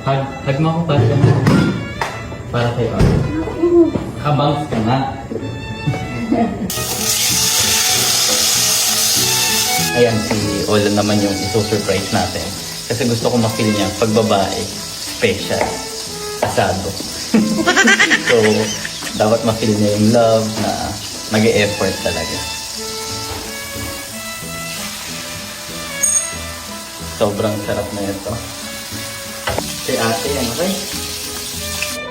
Hug mo ako para para kayo. Kabangs ka nga. Ayan, si Ola naman yung isusurprise natin. Kasi gusto ko ma-feel niya pag babae, special, asado. So, dapat ma-feel niya yung love na nag-e-effort talaga. Sobrang sarap na ito. Kay ate yan, okay?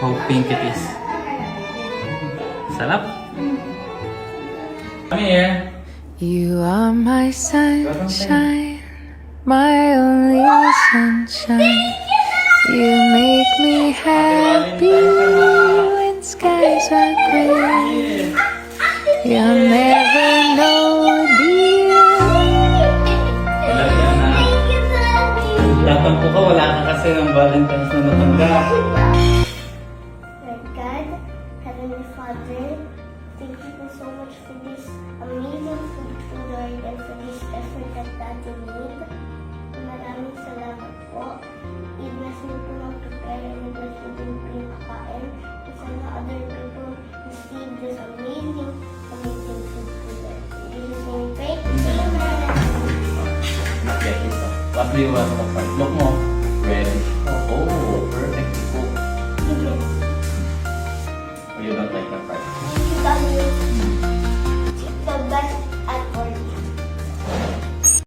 How pink it is. Sarap. Come here. You are my sunshine, my only sunshine. You make me happy when skies are gray. You'll never know, dear. Tatampo ka, wala ka kasi ng Valentine's na natanggap. Lord God, Heavenly Father, thank you so much for this amazing food, Lord, and for this effort that Daddy made. Maraming salamat po. I-bless mo po ng prepare and i-bless mo din po yung kakain. And sana other people receive this amazing food, Lord. In Jesus' name we pray. Amen. Not yet ito. What do you want to find? Look mo. Ready. Oh.